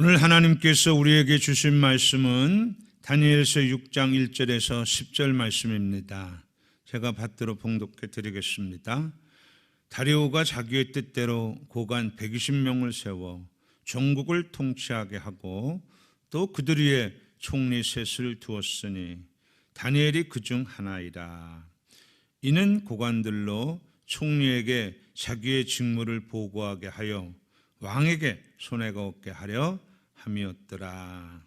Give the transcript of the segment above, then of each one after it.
오늘 하나님께서 우리에게 주신 말씀은 다니엘서 6장 1절에서 10절 말씀입니다. 제가 받들어 봉독해 드리겠습니다. 다리오가 자기의 뜻대로 고관 120명을 세워 전국을 통치하게 하고 또 그들 위에 총리 셋을 두었으니 다니엘이 그중 하나이라. 이는 고관들로 총리에게 자기의 직무를 보고하게 하여 왕에게 손해가 없게 하려 함이었더라.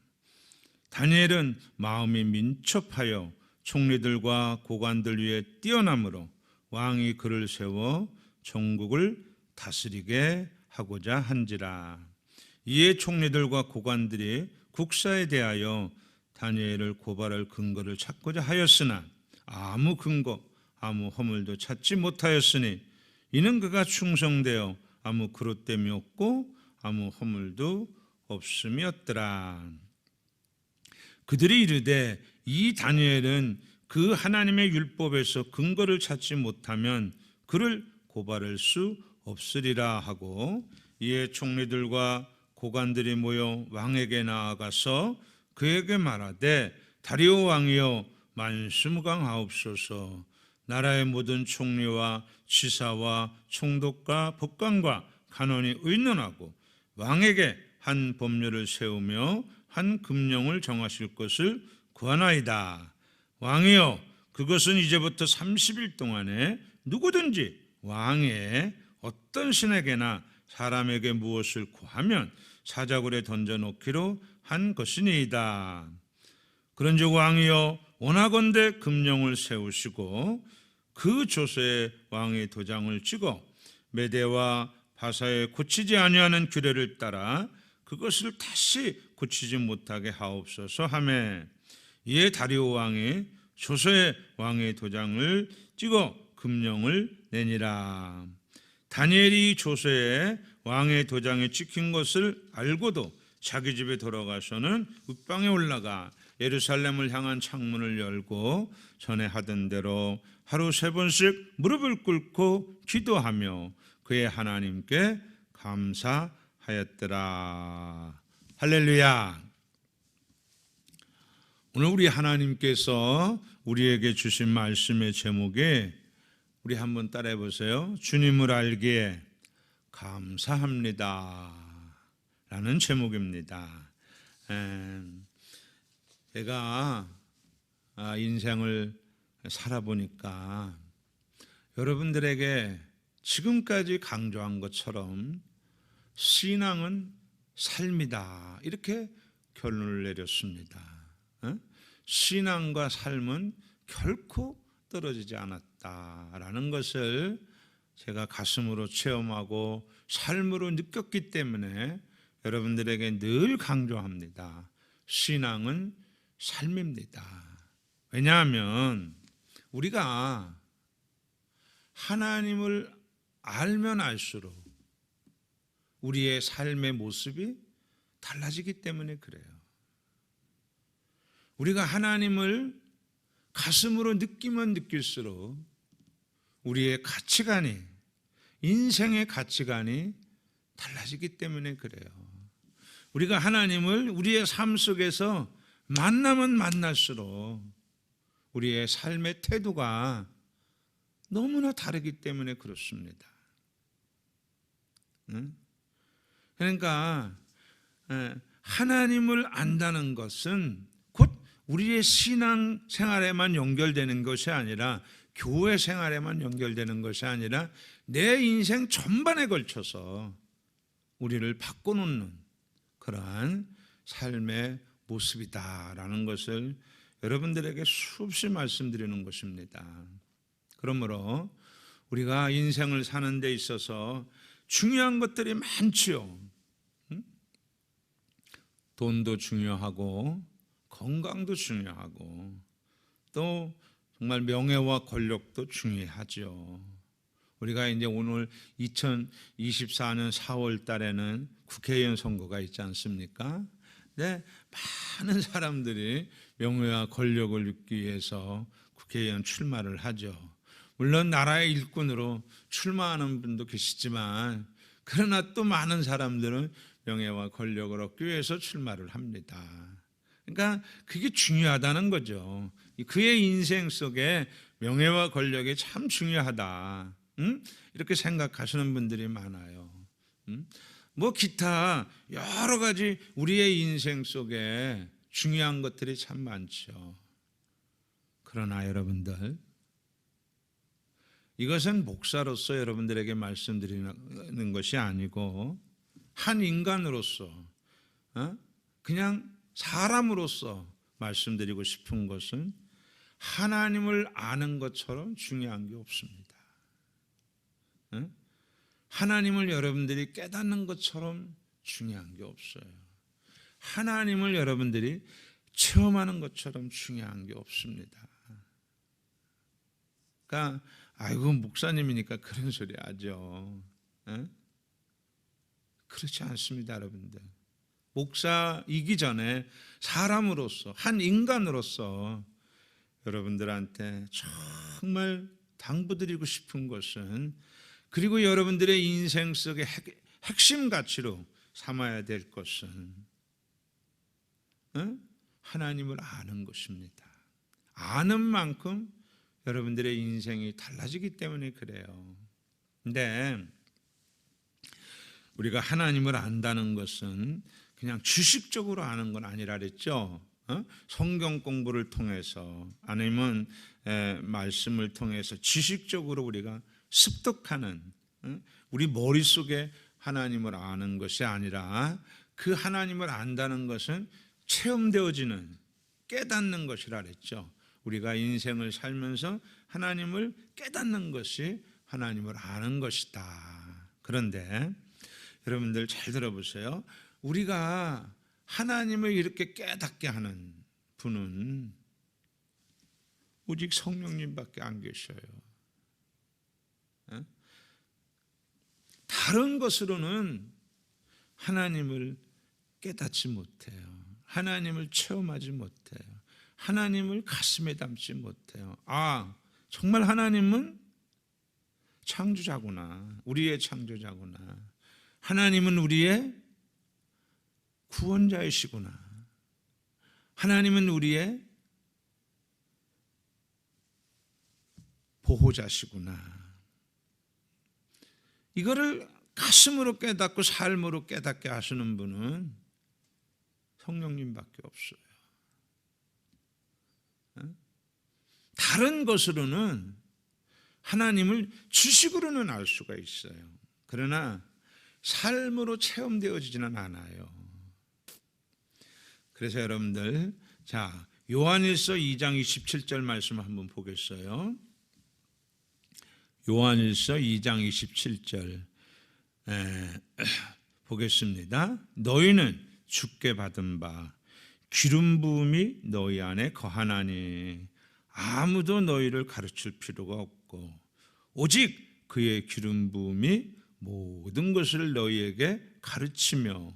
다니엘은 마음이 민첩하여 총리들과 고관들 위에 뛰어남으로 왕이 그를 세워 전국을 다스리게 하고자 한지라. 이에 총리들과 고관들이 국사에 대하여 다니엘을 고발할 근거를 찾고자 하였으나 아무 근거, 아무 허물도 찾지 못하였으니 이는 그가 충성되어 아무 그릇됨이 없고 아무 허물도 없음이었더라. 그들이 이르되 이 다니엘은 그 하나님의 율법에서 근거를 찾지 못하면 그를 고발할 수 없으리라 하고, 이에 총리들과 고관들이 모여 왕에게 나아가서 그에게 말하되 다리오 왕이여 만수무강하옵소서. 나라의 모든 총리와 지사와 총독과 법관과 간원이 의논하고 왕에게 한 법률을 세우며 한 금령을 정하실 것을 구하나이다. 왕이여 그것은 이제부터 30일 동안에 누구든지 왕의 어떤 신에게나 사람에게 무엇을 구하면 사자굴에 던져놓기로 한 것이니이다. 그런즉 왕이여 원하건대 금령을 세우시고 그 조서에 왕의 도장을 찍어 메대와 바사에 고치지 아니하는 규례를 따라 그것을 다시 고치지 못하게 하옵소서 하매, 이에 다리오 왕이 조서에 왕의 도장을 찍어 금령을 내니라. 다니엘이 조서에 왕의 도장에 찍힌 것을 알고도 자기 집에 돌아가서는 윗방에 올라가 예루살렘을 향한 창문을 열고 전에 하던 대로 하루 3번씩 무릎을 꿇고 기도하며 그의 하나님께 감사하였더라. 할렐루야. 오늘 우리 하나님께서 우리에게 주신 말씀의 제목에 우리 한번 따라해 보세요. 주님을 알기에 감사합니다 라는 제목입니다. 제가 인생을 살아보니까 여러분들에게 지금까지 강조한 것처럼 신앙은 삶이다 이렇게 결론을 내렸습니다. 신앙과 삶은 결코 떨어지지 않았다라는 것을 제가 가슴으로 체험하고 삶으로 느꼈기 때문에 여러분들에게 늘 강조합니다. 신앙은 삶입니다. 왜냐하면 우리가 하나님을 알면 알수록 우리의 삶의 모습이 달라지기 때문에 그래요. 우리가 하나님을 가슴으로 느끼면 느낄수록 우리의 가치관이, 인생의 가치관이 달라지기 때문에 그래요. 우리가 하나님을 우리의 삶 속에서 만나면 만날수록 우리의 삶의 태도가 너무나 다르기 때문에 그렇습니다. 그러니까 하나님을 안다는 것은 곧 우리의 신앙 생활에만 연결되는 것이 아니라, 교회 생활에만 연결되는 것이 아니라 내 인생 전반에 걸쳐서 우리를 바꿔놓는 그러한 삶의 모습이다라는 것을 여러분들에게 수없이 말씀드리는 것입니다. 그러므로 우리가 인생을 사는 데 있어서 중요한 것들이 많지요. 돈도 중요하고 건강도 중요하고 또 정말 명예와 권력도 중요하죠. 우리가 이제 오늘 2024년 4월 달에는 국회의원 선거가 있지 않습니까? 네, 많은 사람들이 명예와 권력을 얻기 위해서 국회의원 출마를 하죠. 물론 나라의 일꾼으로 출마하는 분도 계시지만, 그러나 또 많은 사람들은 명예와 권력을 얻기 위해서 출마를 합니다. 그러니까 그게 중요하다는 거죠. 그의 인생 속에 명예와 권력이 참 중요하다. 이렇게 생각하시는 분들이 많아요. 뭐 기타 여러 가지 우리의 인생 속에 중요한 것들이 참 많죠. 그러나 여러분들, 이것은 목사로서 여러분들에게 말씀드리는 것이 아니고 한 인간으로서, 그냥 사람으로서 말씀드리고 싶은 것은 하나님을 아는 것처럼 중요한 게 없습니다. 하나님을 여러분들이 깨닫는 것처럼 중요한 게 없어요. 하나님을 여러분들이 체험하는 것처럼 중요한 게 없습니다. 그러니까 아이고 목사님이니까 그런 소리 하죠. 그렇지 않습니다, 여러분들. 목사이기 전에 사람으로서, 한 인간으로서 여러분들한테 정말 당부드리고 싶은 것은, 그리고 여러분들의 인생 속의 핵심 가치로 삼아야 될 것은 하나님을 아는 것입니다. 아는 만큼 여러분들의 인생이 달라지기 때문에 그래요. 근데 우리가 하나님을 안다는 것은 그냥 지식적으로 아는 건 아니라 그랬죠. 성경 공부를 통해서 아니면 말씀을 통해서 지식적으로 우리가 습득하는, 우리 머릿속에 하나님을 아는 것이 아니라 그 하나님을 안다는 것은 체험되어지는, 깨닫는 것이라 그랬죠. 우리가 인생을 살면서 하나님을 깨닫는 것이 하나님을 아는 것이다. 그런데 여러분들 잘 들어보세요. 우리가 하나님을 이렇게 깨닫게 하는 분은 오직 성령님밖에 안 계셔요. 다른 것으로는 하나님을 깨닫지 못해요. 하나님을 체험하지 못해요. 하나님을 가슴에 담지 못해요. 아, 정말 하나님은 창조자구나. 우리의 창조자구나. 하나님은 우리의 구원자이시구나. 하나님은 우리의 보호자시구나. 이거를 가슴으로 깨닫고 삶으로 깨닫게 하시는 분은 성령님밖에 없어요. 다른 것으로는 하나님을 지식으로는 알 수가 있어요. 그러나 삶으로 체험되어지지는 않아요. 그래서 여러분들, 자, 요한일서 2장 27절 말씀 한번 보겠어요. 요한일서 2장 27절 보겠습니다. 너희는 주께 받은 바 기름 부음이 너희 안에 거하나니 아무도 너희를 가르칠 필요가 없고 오직 그의 기름 부음이 모든 것을 너희에게 가르치며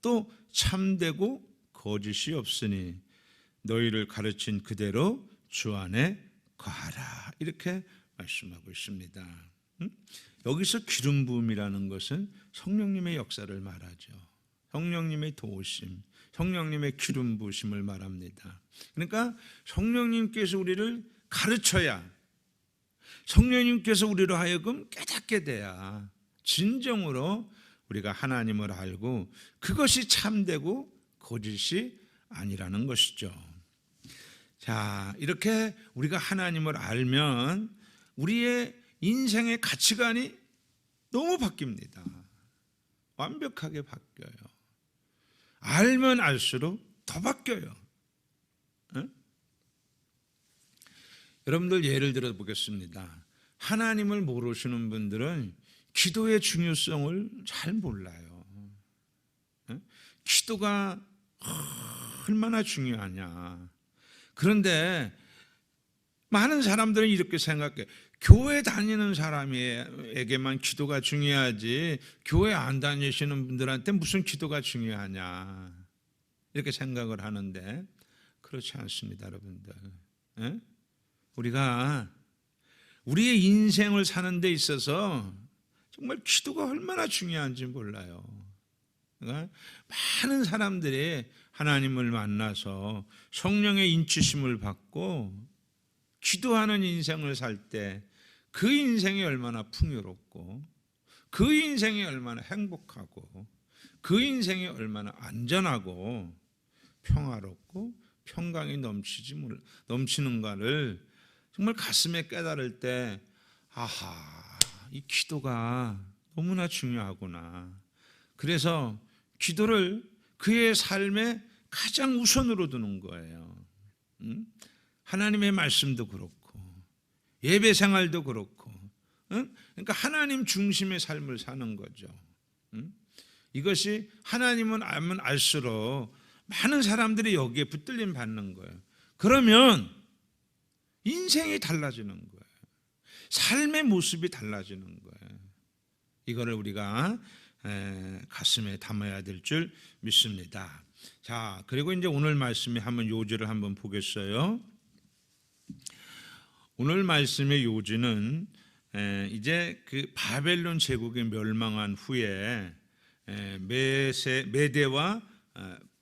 또 참되고 거짓이 없으니 너희를 가르친 그대로 주 안에 거하라. 이렇게 말씀하고 있습니다. 여기서 기름 부음이라는 것은 성령님의 역사를 말하죠. 성령님의 도우심, 성령님의 기름 부으심을 말합니다. 그러니까 성령님께서 우리를 가르쳐야, 성령님께서 우리로 하여금 깨닫게 돼야 진정으로 우리가 하나님을 알고 그것이 참되고 거짓이 아니라는 것이죠. 자, 이렇게 우리가 하나님을 알면 우리의 인생의 가치관이 너무 바뀝니다. 완벽하게 바뀌어요. 알면 알수록 더 바뀌어요. 여러분들 예를 들어 보겠습니다. 하나님을 모르시는 분들은 기도의 중요성을 잘 몰라요. 기도가 얼마나 중요하냐. 그런데 많은 사람들은 이렇게 생각해. 교회 다니는 사람에게만 기도가 중요하지 교회 안 다니시는 분들한테 무슨 기도가 중요하냐, 이렇게 생각을 하는데 그렇지 않습니다, 여러분들. 우리가 우리의 인생을 사는 데 있어서 정말 기도가 얼마나 중요한지 몰라요. 그러니까 많은 사람들이 하나님을 만나서 성령의 인치심을 받고 기도하는 인생을 살 때 그 인생이 얼마나 풍요롭고 그 인생이 얼마나 행복하고 그 인생이 얼마나 안전하고 평화롭고 평강이 넘치는가를 정말 가슴에 깨달을 때 아하, 이 기도가 너무나 중요하구나. 그래서 기도를 그의 삶에 가장 우선으로 두는 거예요. 하나님의 말씀도 그렇고 예배 생활도 그렇고, 그러니까 하나님 중심의 삶을 사는 거죠. 이것이 하나님은 알면 알수록 많은 사람들이 여기에 붙들림 받는 거예요. 그러면 인생이 달라지는 거예요. 삶의 모습이 달라지는 거예요. 이거를 우리가 가슴에 담아야 될 줄 믿습니다. 자, 그리고 이제 오늘 말씀에 한번 요지를 한번 보겠어요. 오늘 말씀의 요지는 이제 그 바벨론 제국이 멸망한 후에 메대와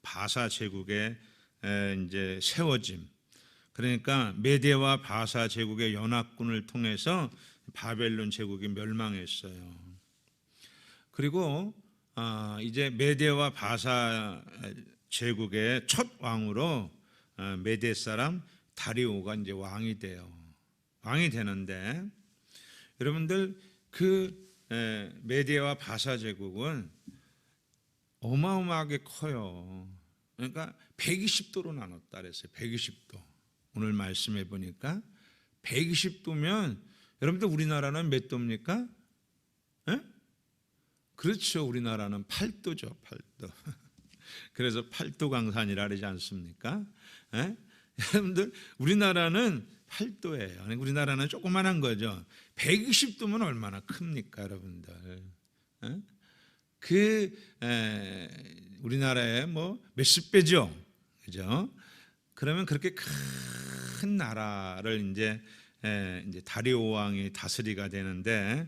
바사 제국의 이제 세워짐. 그러니까 메대와 바사 제국의 연합군을 통해서 바벨론 제국이 멸망했어요. 그리고 이제 메대와 바사 제국의 첫 왕으로 메대 사람 다리오가 이제 왕이 돼요. 왕이 되는데 여러분들 그 메대와 바사 제국은 어마어마하게 커요. 그러니까 120도로 나눴다 그랬어요. 120도. 오늘 말씀해 보니까 120도면 여러분들 우리나라는 몇 도입니까? 에? 그렇죠. 우리나라는 8도죠. 8도. 그래서 8도 강산이라 그러지 않습니까? 에? 여러분들 우리나라는 8도예요. 우리나라는 조그만한 거죠. 120도면 얼마나 큽니까, 여러분들? 우리나라의 뭐 몇십 배죠, 그죠? 그러면 그렇게 큰 나라를 이제 다리오 왕이 다스리가 되는데,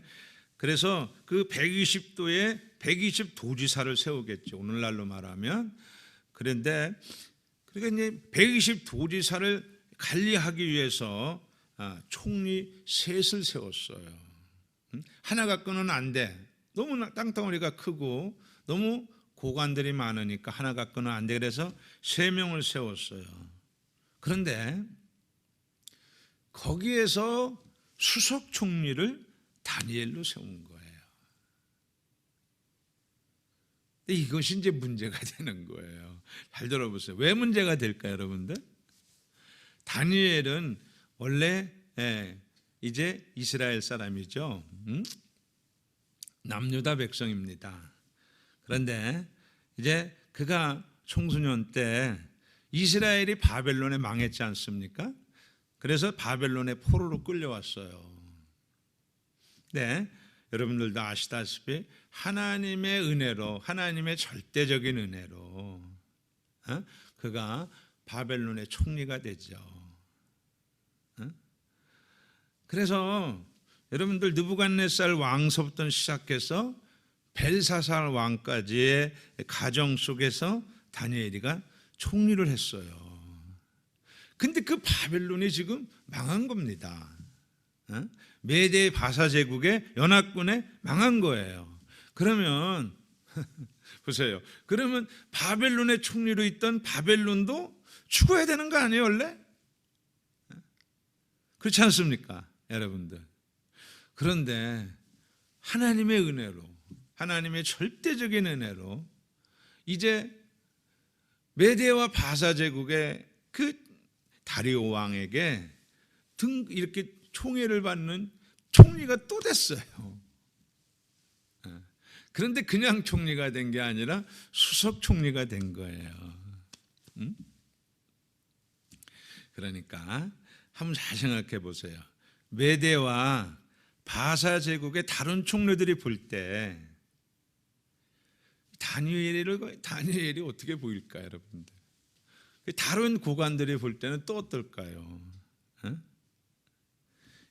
그래서 그 120도에 120 도지사를 세우겠죠. 오늘날로 말하면. 그런데 그러니까 이제 120 도지사를 관리하기 위해서 총리 셋을 세웠어요. 하나 갖고는 안 돼. 너무 땅덩어리가 크고 너무 고관들이 많으니까 하나 갖고는 안 돼. 그래서 3명을 세웠어요. 그런데 거기에서 수석 총리를 다니엘로 세운 거예요. 이것이 이제 문제가 되는 거예요. 잘 들어보세요. 왜 문제가 될까요, 여러분들? 다니엘은 원래 이제 이스라엘 사람이죠. 남유다 백성입니다. 그런데 이제 그가 청소년 때 이스라엘이 바벨론에 망했지 않습니까? 그래서 바벨론의 포로로 끌려왔어요. 네, 여러분들도 아시다시피 하나님의 은혜로, 하나님의 절대적인 은혜로 그가 바벨론의 총리가 되죠. 그래서 여러분들 느부갓네살 왕서부터 시작해서 벨사살 왕까지의 가정 속에서 다니엘이가 총리를 했어요. 근데 그 바벨론이 지금 망한 겁니다. 메대 바사 제국의 연합군에 망한 거예요. 그러면 보세요. 그러면 바벨론의 총리로 있던 바벨론도 죽어야 되는 거 아니에요, 원래? 그렇지 않습니까, 여러분들? 그런데 하나님의 은혜로, 하나님의 절대적인 은혜로 이제 메대와 바사 제국의 그 다리오 왕에게 이렇게 총애를 받는 총리가 또 됐어요. 그런데 그냥 총리가 된 게 아니라 수석 총리가 된 거예요. 그러니까 한번 잘 생각해 보세요. 메대와 바사 제국의 다른 총리들이 볼 때 다니엘이 어떻게 보일까요, 여러분들? 다른 고관들이 볼 때는 또 어떨까요?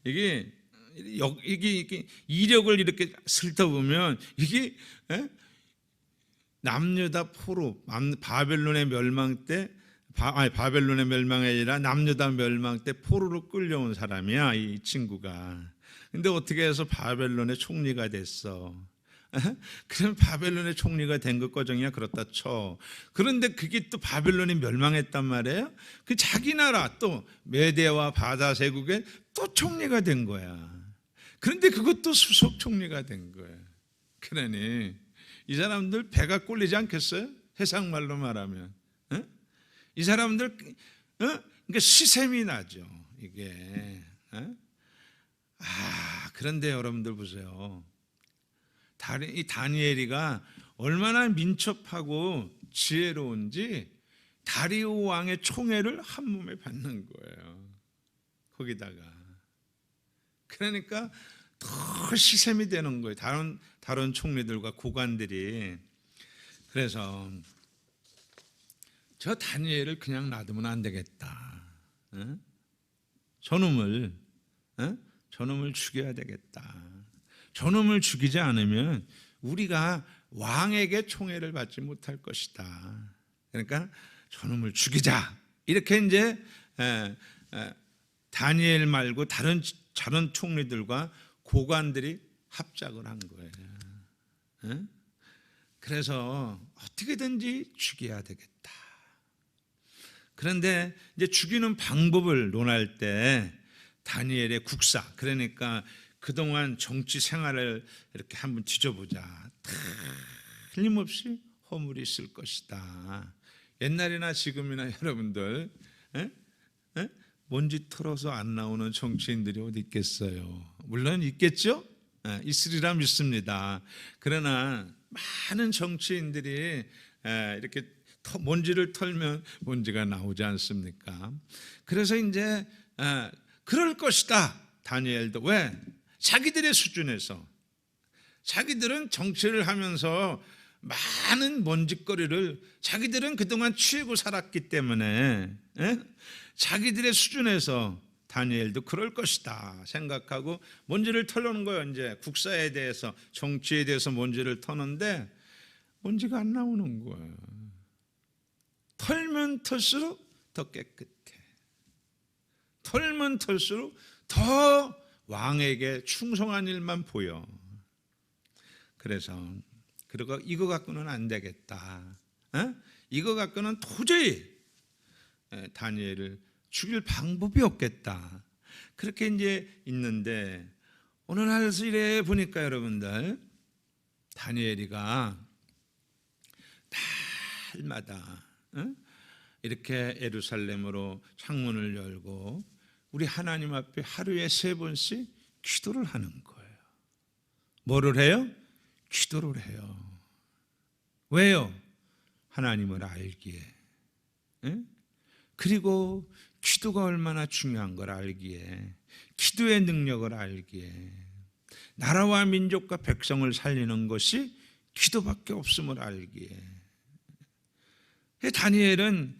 이게 이력을 이렇게 훑어보면 이게 남녀 다 포로, 바벨론의 멸망 때, 바벨론의 멸망이 아니라 남녀 다 멸망 때 포로로 끌려온 사람이야, 이 친구가. 근데 어떻게 해서 바벨론의 총리가 됐어? 그럼 바벨론의 총리가 된 것 과정이야, 그렇다 쳐. 그런데 그게 또 바벨론이 멸망했단 말이에요. 그 자기 나라 또 메대와 바다 제국의 또 총리가 된 거야. 그런데 그것도 수석 총리가 된 거야. 그러니 이 사람들 배가 꼴리지 않겠어요? 해상말로 말하면. 이 사람들 그러니까 시샘이 나죠, 이게. 그런데 여러분들 보세요. 이 다니엘이가 얼마나 민첩하고 지혜로운지 다리오 왕의 총애를 한 몸에 받는 거예요. 거기다가. 그러니까 더 시샘이 되는 거예요. 다른 총리들과 고관들이. 그래서 저 다니엘을 그냥 놔두면 안 되겠다. 저놈을 죽여야 되겠다. 저놈을 죽이지 않으면 우리가 왕에게 총애를 받지 못할 것이다. 그러니까 저놈을 죽이자. 이렇게 이제 다니엘 말고 다른 총리들과 고관들이 합작을 한 거예요. 그래서 어떻게든지 죽여야 되겠다. 그런데 이제 죽이는 방법을 논할 때 다니엘의 국사, 그러니까 그동안 정치 생활을 이렇게 한번 뒤져보자. 틀림없이 허물이 있을 것이다. 옛날이나 지금이나 여러분들 먼지 털어서 안 나오는 정치인들이 어디 있겠어요? 물론 있겠죠? 있으리라 믿습니다. 그러나 많은 정치인들이 이렇게 먼지를 털면 먼지가 나오지 않습니까? 그래서 이제 그럴 것이다. 다니엘도. 왜? 자기들의 수준에서, 자기들은 정치를 하면서 많은 먼지거리를 자기들은 그동안 취하고 살았기 때문에 자기들의 수준에서 다니엘도 그럴 것이다 생각하고 먼지를 털는 거예요. 이제 국사에 대해서, 정치에 대해서 먼지를 터는데 먼지가 안 나오는 거예요. 털면 털수록 더 깨끗해. 털면 털수록 더 왕에게 충성한 일만 보여. 그래서 이거 갖고는 안 되겠다. 이거 갖고는 도저히 다니엘을 죽일 방법이 없겠다. 그렇게 이제 있는데 어느 날 이래 보니까 여러분들 다니엘이가 날마다 이렇게 예루살렘으로 창문을 열고 우리 하나님 앞에 하루에 3번씩 기도를 하는 거예요. 뭐를 해요? 기도를 해요. 왜요? 하나님을 알기에. 그리고 기도가 얼마나 중요한 걸 알기에, 기도의 능력을 알기에, 나라와 민족과 백성을 살리는 것이 기도밖에 없음을 알기에. 다니엘은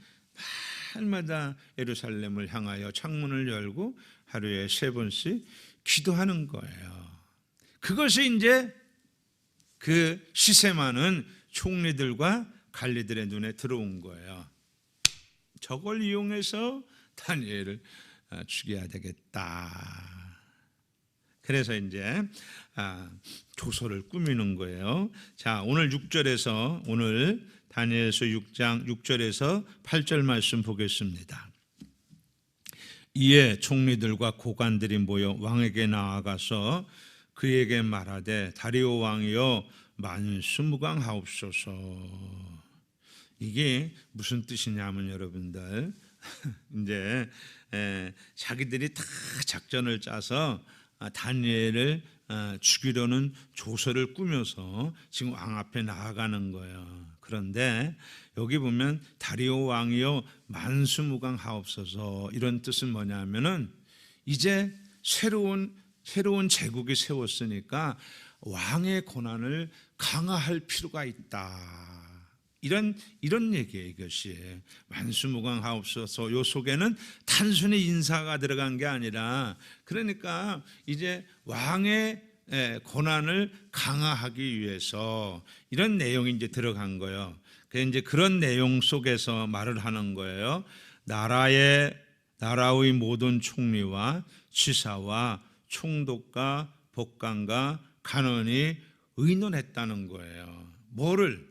날마다 예루살렘을 향하여 창문을 열고 하루에 3번씩 기도하는 거예요. 그것이 이제 그 시세많은 총리들과 관리들의 눈에 들어온 거예요. 저걸 이용해서 다니엘을 죽여야 되겠다. 그래서 이제 조서를 꾸미는 거예요. 자, 오늘 6절에서 오늘 다니엘서 6장 6절에서 8절 말씀 보겠습니다. 이에 총리들과 고관들이 모여 왕에게 나아가서 그에게 말하되 다리오 왕이여 만수무강하옵소서. 이게 무슨 뜻이냐면 여러분들 이제 자기들이 다 작전을 짜서 다니엘을 죽이려는 조서를 꾸며서 지금 왕 앞에 나아가는 거예요. 그런데 여기 보면 다리오 왕이여 만수무강하옵소서, 이런 뜻은 뭐냐면은 이제 새로운 제국이 세웠으니까 왕의 권한을 강화할 필요가 있다. 이런 얘기예요. 이것이 만수무강하옵소서. 요 속에는 단순히 인사가 들어간 게 아니라, 그러니까 이제 왕의 고난을 강화하기 위해서 이런 내용이 이제 들어간 거예요. 그래서 이제 그런 내용 속에서 말을 하는 거예요. 나라의 모든 총리와 지사와 총독과 법관과 간원이 의논했다는 거예요. 뭐를?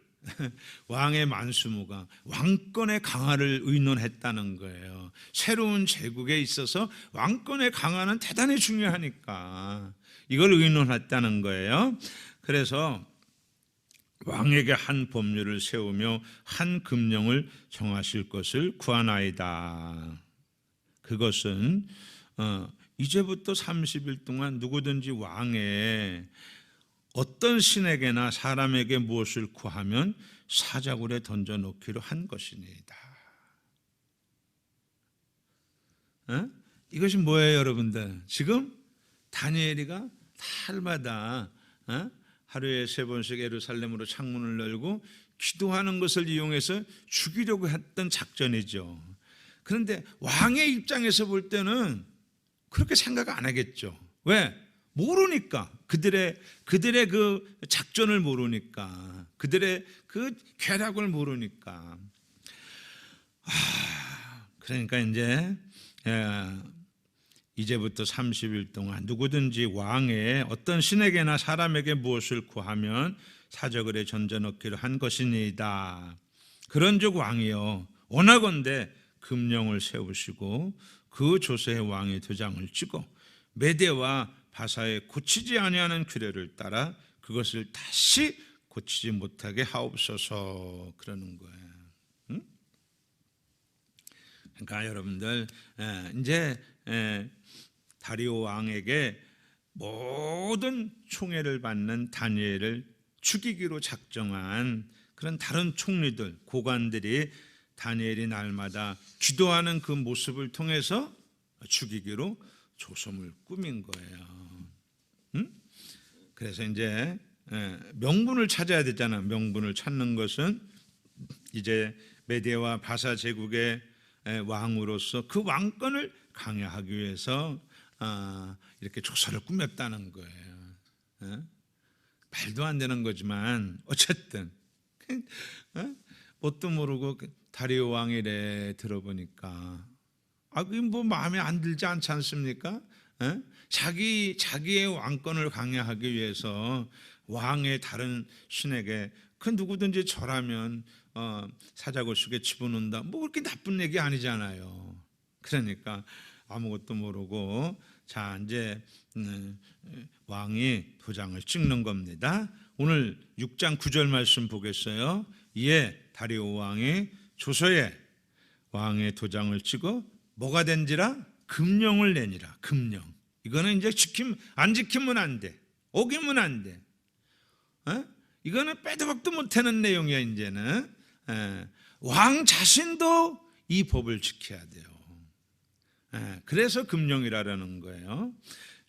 왕의 만수무강, 왕권의 강화를 의논했다는 거예요. 새로운 제국에 있어서 왕권의 강화는 대단히 중요하니까 이걸 의논했다는 거예요. 그래서 왕에게 한 법률을 세우며 한 금령을 정하실 것을 구하나이다. 그것은 이제부터 30일 동안 누구든지 왕의 어떤 신에게나 사람에게 무엇을 구하면 사자굴에 던져놓기로 한 것이니이다. 이것이 뭐예요, 여러분들? 지금 다니엘이가 달마다 하루에 3번씩 예루살렘으로 창문을 열고 기도하는 것을 이용해서 죽이려고 했던 작전이죠. 그런데 왕의 입장에서 볼 때는 그렇게 생각 안 하겠죠. 왜? 모르니까. 그들의 그 작전을 모르니까. 그들의 그 괴락을 모르니까. 그러니까 이제부터 30일 동안 누구든지 왕의 어떤 신에게나 사람에게 무엇을 구하면 사저글에 던져넣기로 한 것이니이다. 그런즉 왕이여 원하건대 금령을 세우시고 그 조서의 왕의 도장을 찍어 메대와 바사에 고치지 아니하는 규례를 따라 그것을 다시 고치지 못하게 하옵소서. 그러는 거예요. 그러니까 여러분들 이제 다리오 왕에게 모든 총애를 받는 다니엘을 죽이기로 작정한 그런 다른 총리들, 고관들이 다니엘이 날마다 기도하는 그 모습을 통해서 죽이기로 조som을 꾸민 거예요. 그래서 이제 명분을 찾아야 되잖아. 명분을 찾는 것은 이제 메대와 바사 제국의 왕으로서 그 왕권을 강화하기 위해서 이렇게 조서를 꾸몄다는 거예요. 말도 안 되는 거지만 어쨌든 뭣도 모르고 다리오 왕이래 들어보니까 그게 뭐 마음에 안 들지 않지 않습니까? 자기의 왕권을 강화하기 위해서 왕의 다른 신에게 그 누구든지 절하면 사자굴 속에 집어넣는다. 뭐 그렇게 나쁜 얘기 아니잖아요. 그러니까 아무것도 모르고 자 이제 왕이 도장을 찍는 겁니다. 오늘 6장 9절 말씀 보겠어요. 이에 다리오 왕이 조서에 왕의 도장을 찍어 뭐가 된지라? 금령을 내니라. 금령. 이거는 이제 안 지키면 안 돼. 어기면 안 돼. 이거는 빼도 박도 못하는 내용이야. 이제는 왕 자신도 이 법을 지켜야 돼요. 그래서 금령이라는 거예요.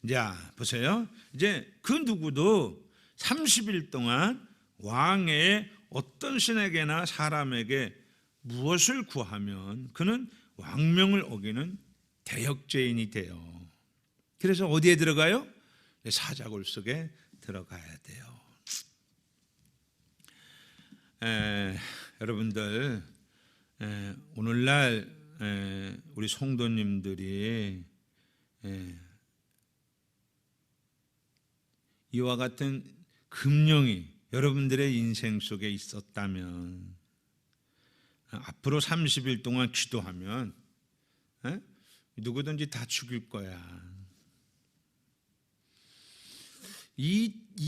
자 보세요. 이제 그 누구도 30일 동안 왕의 어떤 신에게나 사람에게 무엇을 구하면 그는 왕명을 어기는 대역죄인이 돼요. 그래서 어디에 들어가요? 사자굴 속에 들어가야 돼요. 여러분들 오늘날 우리 성도님들이 이와 같은 금령이 여러분들의 인생 속에 있었다면 앞으로 30일 동안 기도하면 누구든지 다 죽일 거야.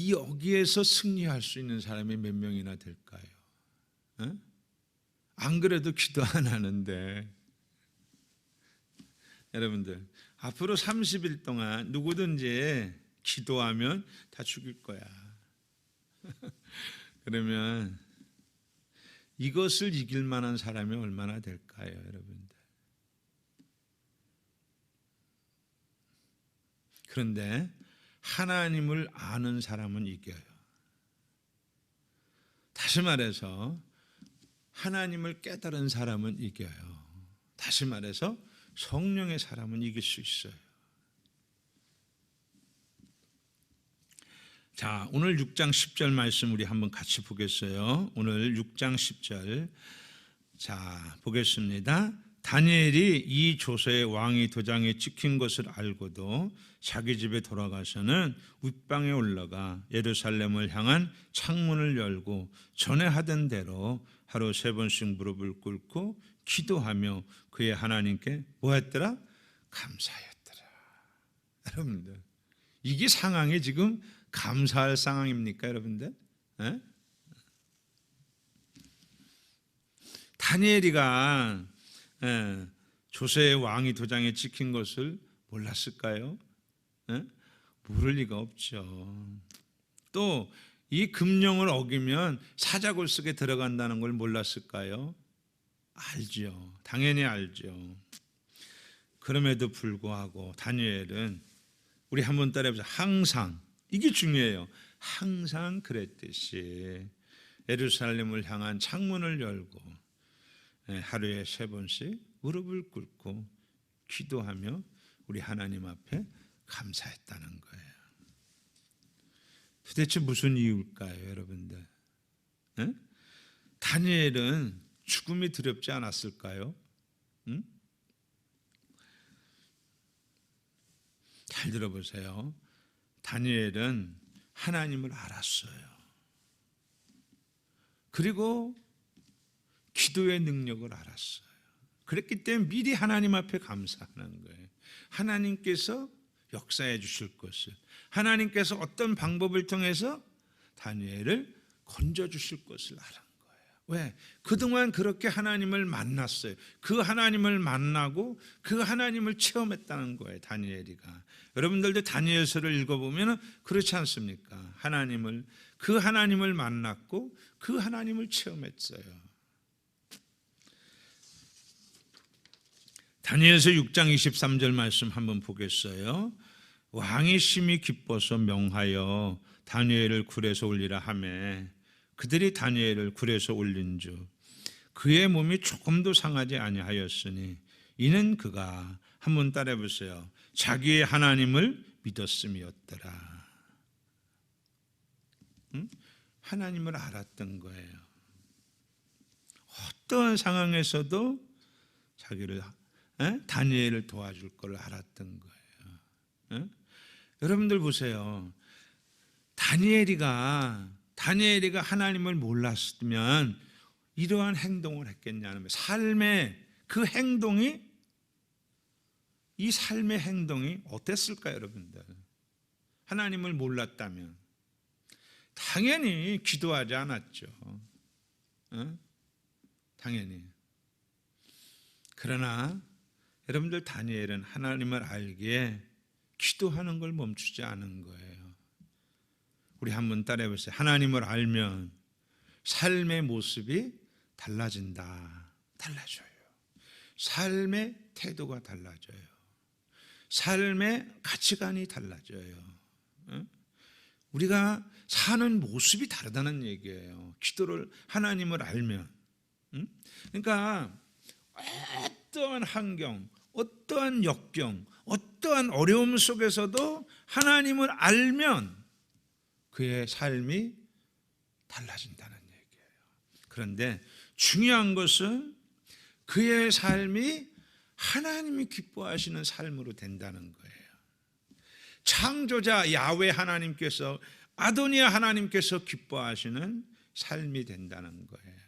여기에서 승리할 수 있는 사람이 몇 명이나 될까요? 안 그래도 기도 안 하는데 여러분들 앞으로 30일 동안 누구든지 기도하면 다 죽일 거야. 그러면 이것을 이길 만한 사람이 얼마나 될까요, 여러분들? 그런데 하나님을 아는 사람은 이겨요. 다시 말해서 하나님을 깨달은 사람은 이겨요. 다시 말해서 성령의 사람은 이길 수 있어요. 자, 오늘 6장 10절 말씀 우리 한번 같이 보겠어요. 오늘 6장 10절. 자, 보겠습니다. 다니엘이 이 조서의 왕이 도장에 찍힌 것을 알고도 자기 집에 돌아가서는 윗방에 올라가 예루살렘을 향한 창문을 열고 전에 하던 대로 하루 3번씩 무릎을 꿇고 기도하며 그의 하나님께 뭐 했더라? 감사했더라. 여러분들, 이게 상황이 지금 감사할 상황입니까, 여러분들? 에? 다니엘이가 조세의 왕이 도장에 찍힌 것을 몰랐을까요? 모를 리가 없죠. 또 이 금령을 어기면 사자굴 속에 들어간다는 걸 몰랐을까요? 알죠. 당연히 알죠. 그럼에도 불구하고 다니엘은, 우리 한번 따라해보자. 항상, 이게 중요해요. 항상 그랬듯이 예루살렘을 향한 창문을 열고 하루에 3번씩 무릎을 꿇고 기도하며 우리 하나님 앞에 감사했다는 거예요. 도대체 무슨 이유일까요, 여러분들? 다니엘은 죽음이 두렵지 않았을까요? 잘 들어보세요. 다니엘은 하나님을 알았어요. 그리고 기도의 능력을 알았어요. 그랬기 때문에 미리 하나님 앞에 감사하는 거예요. 하나님께서 역사해 주실 것을, 하나님께서 어떤 방법을 통해서 다니엘을 건져주실 것을 알은 거예요. 왜? 그동안 그렇게 하나님을 만났어요. 그 하나님을 만나고 그 하나님을 체험했다는 거예요, 다니엘이가. 여러분들도 다니엘서를 읽어보면 그렇지 않습니까? 그 하나님을 만났고 그 하나님을 체험했어요. 다니엘서 6장 23절 말씀 한번 보겠어요. 왕이 심히 기뻐서 명하여 다니엘을 굴에서 올리라 하매 그들이 다니엘을 굴에서 올린 즉 그의 몸이 조금도 상하지 아니하였으니 이는 그가, 한번 따라해 보세요, 자기의 하나님을 믿었음이었더라. 하나님을 알았던 거예요. 어떠한 상황에서도 자기를, 다니엘을 도와줄 걸 알았던 거예요. 여러분들 보세요. 다니엘이가 하나님을 몰랐으면 이러한 행동을 했겠냐는 거예요. 이 삶의 행동이 어땠을까요, 여러분들? 하나님을 몰랐다면 당연히 기도하지 않았죠. 당연히. 그러나 여러분들, 다니엘은 하나님을 알기에 기도하는 걸 멈추지 않은 거예요. 우리 한번 따라해 보세요. 하나님을 알면 삶의 모습이 달라진다. 달라져요. 삶의 태도가 달라져요. 삶의 가치관이 달라져요. 우리가 사는 모습이 다르다는 얘기예요. 하나님을 알면. 그러니까 어떠한 환경, 어떠한 역경, 어떠한 어려움 속에서도 하나님을 알면 그의 삶이 달라진다는 얘기예요. 그런데 중요한 것은 그의 삶이 하나님이 기뻐하시는 삶으로 된다는 거예요. 창조자 야훼 하나님께서, 아도니아 하나님께서 기뻐하시는 삶이 된다는 거예요.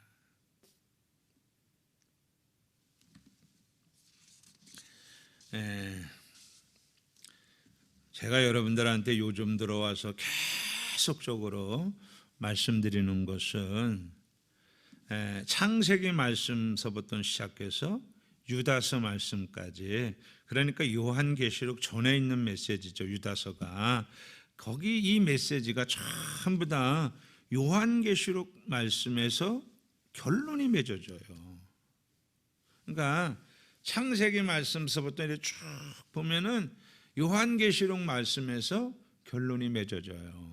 제가 여러분들한테 요즘 들어와서 계속적으로 말씀드리는 것은 창세기 말씀서부터 시작해서 유다서 말씀까지, 그러니까 요한계시록 전에 있는 메시지죠. 유다서가. 거기 이 메시지가 전부 다 요한계시록 말씀에서 결론이 맺어져요. 그러니까 창세기 말씀서부터 이렇게 쭉 보면은 요한계시록 말씀에서 결론이 맺어져요.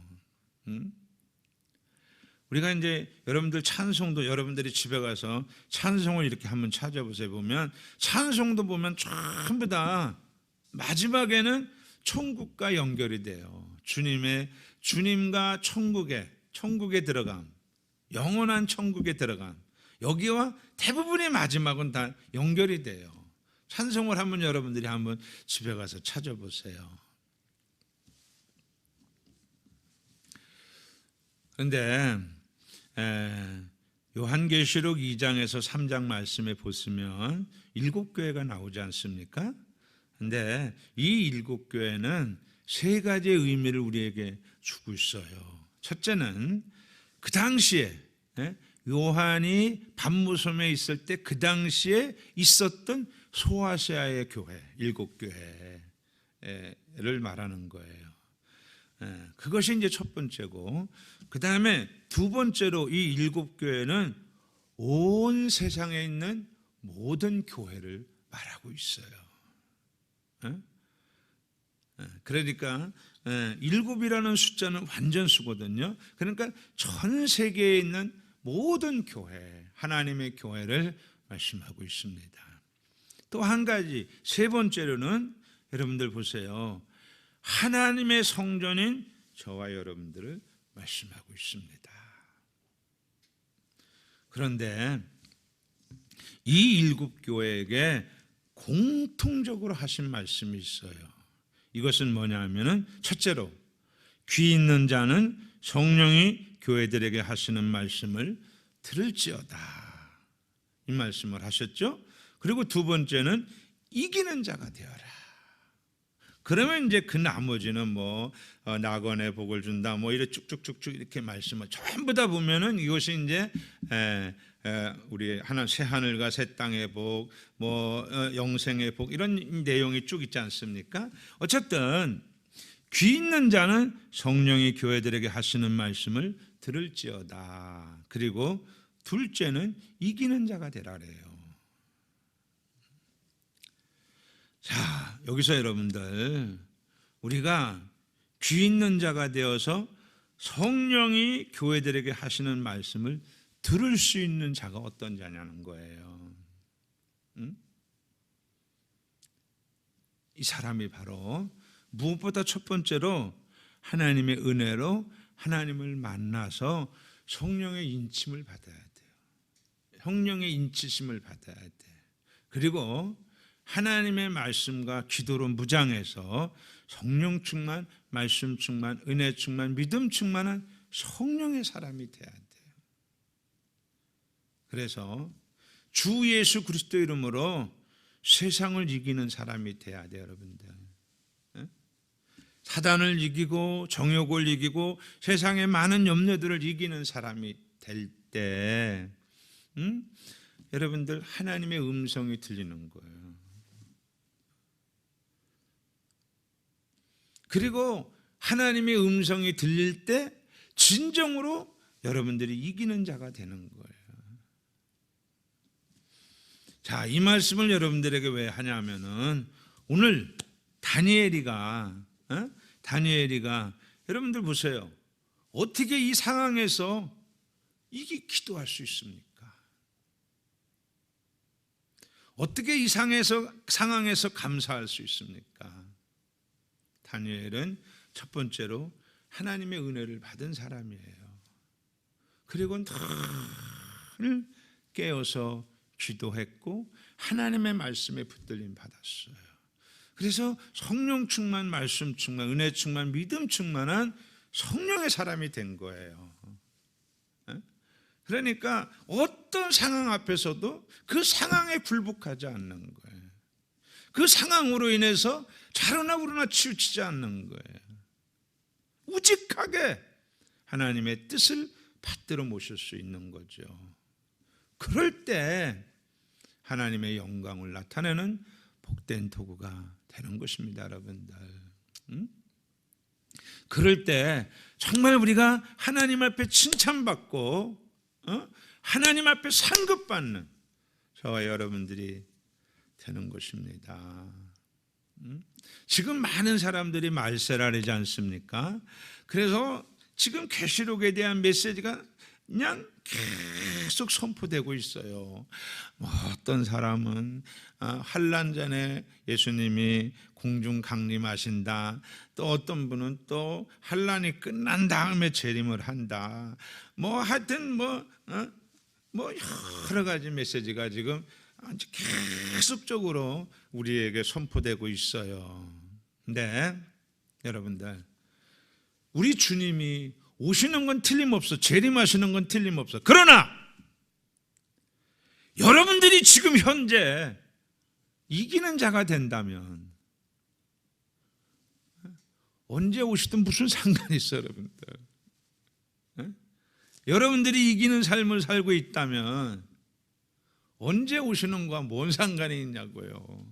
우리가 이제 여러분들 찬송도, 여러분들이 집에 가서 찬송을 이렇게 한번 찾아보세요. 보면 찬송도 보면 전부 다 마지막에는 천국과 연결이 돼요. 주님의 주님과 천국에 들어감, 영원한 천국에 들어감, 여기와 대부분의 마지막은 다 연결이 돼요. 찬송을 한번 여러분들이 한번 집에 가서 찾아보세요. 그런데 요한계시록 2장에서 3장 말씀에 보시면 7교회가 나오지 않습니까? 그런데 이 7교회는 3가지의 의미를 우리에게 주고 있어요. 첫째는 그 당시에 요한이 밤무섬에 있을 때 그 당시에 있었던 소아시아의 교회, 7교회를 말하는 거예요. 그것이 이제 첫 번째고, 그 다음에 두 번째로 이 7교회는 온 세상에 있는 모든 교회를 말하고 있어요. 그러니까 7이라는 숫자는 완전수거든요. 그러니까 전 세계에 있는 모든 교회, 하나님의 교회를 말씀하고 있습니다. 또 한 가지, 세 번째로는 여러분들 보세요. 하나님의 성전인 저와 여러분들을 말씀하고 있습니다. 그런데 이 7교회에게 공통적으로 하신 말씀이 있어요. 이것은 뭐냐 하면은, 첫째로 귀 있는 자는 성령이 교회들에게 하시는 말씀을 들을지어다, 이 말씀을 하셨죠. 그리고 두 번째는 이기는 자가 되어라. 그러면 이제 그 나머지는 낙원의 복을 준다, 이렇게 쭉쭉쭉쭉 이렇게 말씀을 전부 다 보면은 이것이 이제 우리 새 하늘과 새 땅의 복, 영생의 복, 이런 내용이 쭉 있지 않습니까? 어쨌든 귀 있는 자는 성령이 교회들에게 하시는 말씀을 들을지어다. 그리고 둘째는 이기는 자가 되라 그래요. 자, 여기서 여러분들, 우리가 귀 있는 자가 되어서 성령이 교회들에게 하시는 말씀을 들을 수 있는 자가 어떤 자냐는 거예요. 이 사람이 바로 무엇보다 첫 번째로 하나님의 은혜로 하나님을 만나서 성령의 인침을 받아야 돼요. 성령의 인치심을 받아야 돼. 그리고 하나님의 말씀과 기도로 무장해서 성령 충만, 말씀 충만, 은혜 충만, 믿음 충만한 성령의 사람이 돼야 돼요. 그래서 주 예수 그리스도 이름으로 세상을 이기는 사람이 돼야 돼요, 여러분들. 사단을 이기고 정욕을 이기고 세상의 많은 염려들을 이기는 사람이 될 때, 여러분들, 하나님의 음성이 들리는 거예요. 그리고 하나님의 음성이 들릴 때 진정으로 여러분들이 이기는 자가 되는 거예요. 자, 이 말씀을 여러분들에게 왜 하냐면은, 오늘 다니엘이가 여러분들 보세요. 어떻게 이 상황에서 이게 기도할 수 있습니까? 어떻게 이 상황에서 감사할 수 있습니까? 다니엘은 첫 번째로 하나님의 은혜를 받은 사람이에요. 그리고 늘 깨어서 기도했고 하나님의 말씀에 붙들림 받았어요. 그래서 성령 충만, 말씀 충만, 은혜 충만, 믿음 충만한 성령의 사람이 된 거예요. 그러니까 어떤 상황 앞에서도 그 상황에 굴복하지 않는 거예요. 그 상황으로 인해서 자로나 우러나 치우치지 않는 거예요. 우직하게 하나님의 뜻을 받들어 모실 수 있는 거죠. 그럴 때 하나님의 영광을 나타내는 복된 도구가 되는 것입니다, 여러분들. 그럴 때 정말 우리가 하나님 앞에 칭찬받고 하나님 앞에 상급받는 저와 여러분들이 되는 것입니다. 지금 많은 사람들이 말세라르지 않습니까? 그래서 지금 계시록에 대한 메시지가 그냥 계속 선포되고 있어요. 뭐 어떤 사람은 환난 전에 예수님이 공중 강림하신다. 또 어떤 분은 또 환난이 끝난 다음에 재림을 한다. 뭐 하여튼 뭐 여러 가지 메시지가 지금 아주 계속적으로 우리에게 선포되고 있어요. 근데 여러분들, 우리 주님이 오시는 건 틀림없어. 재림하시는 건 틀림없어. 그러나 여러분들이 지금 현재 이기는 자가 된다면 언제 오시든 무슨 상관이 있어, 여러분들. 여러분들이 이기는 삶을 살고 있다면 언제 오시는 거와 뭔 상관이 있냐고요.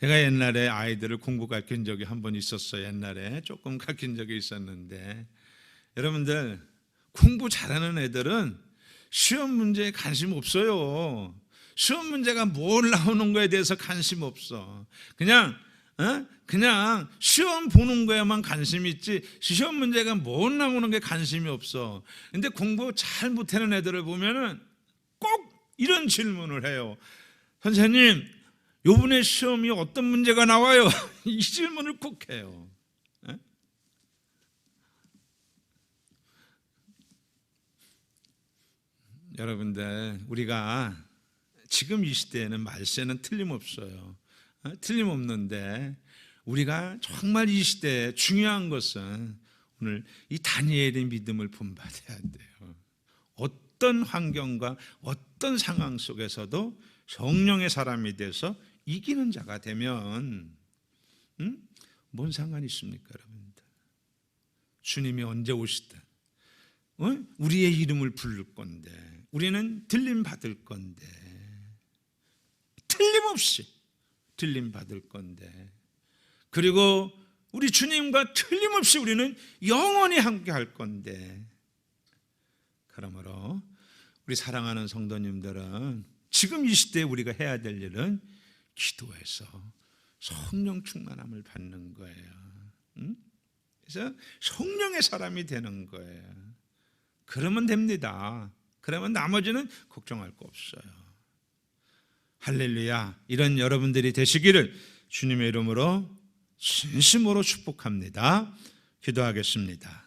제가 옛날에 아이들을 공부 가르친 적이 한 번 있었어요. 옛날에 조금 가르친 적이 있었는데, 여러분들, 공부 잘하는 애들은 시험 문제에 관심 없어요. 시험 문제가 뭘 나오는 거에 대해서 관심 없어. 그냥 시험 보는 거에만 관심 있지 시험 문제가 뭘 나오는 게 관심이 없어. 근데 공부 잘 못하는 애들을 보면은 꼭 이런 질문을 해요. 선생님, 요번에 시험이 어떤 문제가 나와요? 이 질문을 꼭 해요. 여러분들, 우리가 지금 이 시대에는 말세는 틀림없어요. 틀림없는데 우리가 정말 이 시대에 중요한 것은 오늘 이 다니엘의 믿음을 본받아야 돼요. 어떤 환경과 어떤 상황 속에서도 성령의 사람이 돼서 이기는 자가 되면 뭔 상관이 있습니까, 여러분들? 주님이 언제 오시든 우리의 이름을 부를 건데, 우리는 들림 받을 건데, 틀림없이 들림 받을 건데, 그리고 우리 주님과 틀림없이 우리는 영원히 함께 할 건데, 그러므로 우리 사랑하는 성도님들은 지금 이 시대에 우리가 해야 될 일은 기도해서 성령 충만함을 받는 거예요. 그래서 성령의 사람이 되는 거예요. 그러면 됩니다. 그러면 나머지는 걱정할 거 없어요. 할렐루야. 이런 여러분들이 되시기를 주님의 이름으로 진심으로 축복합니다. 기도하겠습니다.